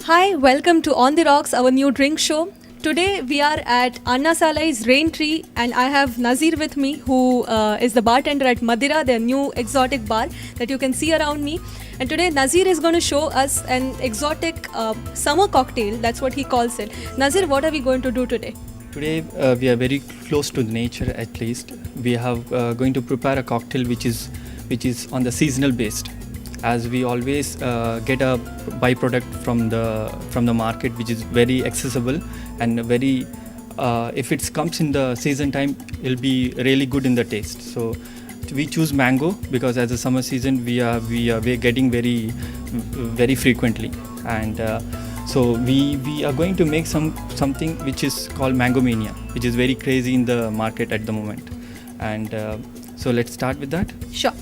Hi, welcome to On the Rocks, our new drink show. Today we are at Anna Salai's Rain Tree, and I have Nazir with me, who is the bartender at Madira, their new exotic bar that you can see around me. And today Nazir is going to show us an exotic summer cocktail. That's what he calls it. Nazir, what are we going to do today? Today we are very close to nature. At least we have going to prepare a cocktail which is on the seasonal based, as we always get a byproduct from the market which is very accessible and very if it comes in the season time, it'll be really good in the taste. So we choose mango because as a summer season we're getting very frequently, and so we are going to make something which is called Mango Mania, which is very crazy in the market at the moment. And so let's start with that. Sure.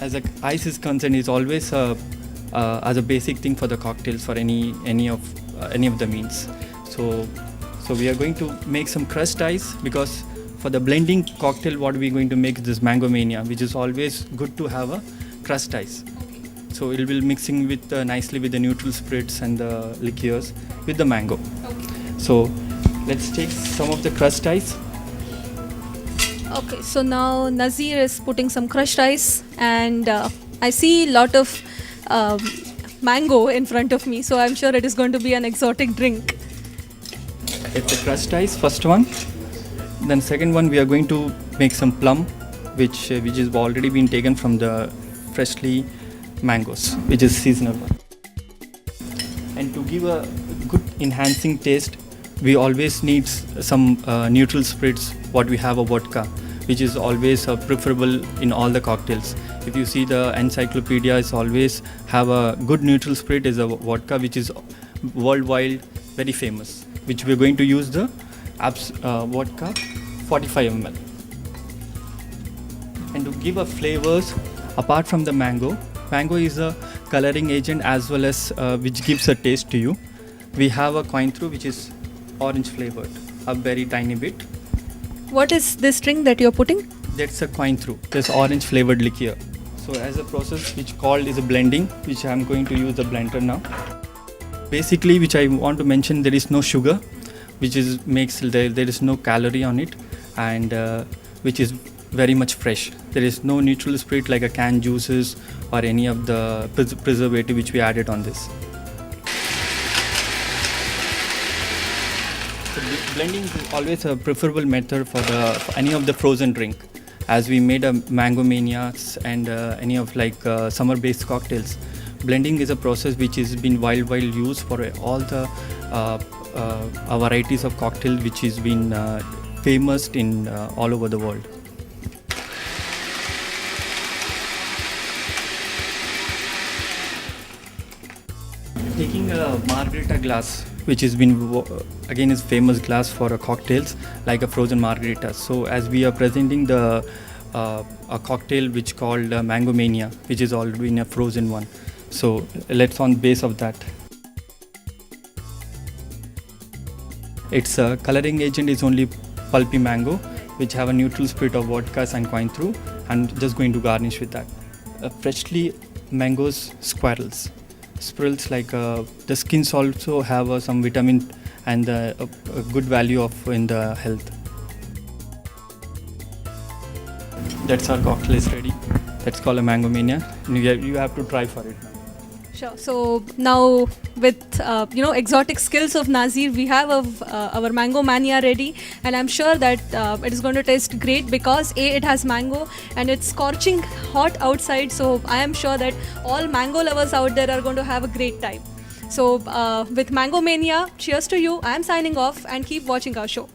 As a ice is concerned, is always as a basic thing for the cocktails for any of the meals. So we are going to make some crushed ice, because for the blending cocktail what we are going to make is this Mango Mania, which is always good to have a crushed ice. So it will be mixing with nicely with the neutral spirits and the liqueurs with the mango. Okay. So let's take some of the crushed ice. Okay, so now Nazir is putting some crushed ice, and I see a lot of mango in front of me, so I'm sure it is going to be an exotic drink. It's a crushed ice, first one. Then second one, we are going to make some plum, which is already been taken from the freshly mangoes, which is seasonal one. And to give a good enhancing taste, we always need some neutral spirits. What we have a vodka, which is always preferable in all the cocktails. If you see the encyclopedia, is always have a good neutral spirit is a vodka, which is worldwide very famous. Which we are going to use the vodka 45 ml. And to give a flavors, apart from the mango is a coloring agent as well as which gives a taste to you. We have a cointreau, which is orange flavored, a very tiny bit. What is this drink that you're putting? That's a cointreau, this orange flavored liqueur. So as a process which called is a blending, which I'm going to use the blender now. Basically, which I want to mention, there is no sugar, which is there is no calorie on it, and which is very much fresh. There is no neutral spirit like a canned juices or any of the preservative which we added on this. So blending is always a preferable method for any of the frozen drink, as we made a Mango Manias and any of like summer-based cocktails. Blending is a process which has been widely used for all the varieties of cocktail, which has been famous in all over the world. Taking a margarita glass, which has been again is famous glass for cocktails like a frozen margarita. So as we are presenting a cocktail which called Mango Mania, which is already in a frozen one. So let's on base of that. Its coloring agent is only pulpy mango, which have a neutral spirit of vodkas and cointreau, and just going to garnish with that. Freshly mangoes squirrels like the skins also have some vitamin and a good value of in the health. That's our cocktail is ready. That's called a Mango Mania. You have to try for it. Sure. So now with exotic skills of Nazir, we have our Mango Mania ready, and I'm sure that it is going to taste great because it has mango and it's scorching hot outside. So I am sure that all mango lovers out there are going to have a great time. So with Mango Mania, cheers to you. I am signing off, and keep watching our show.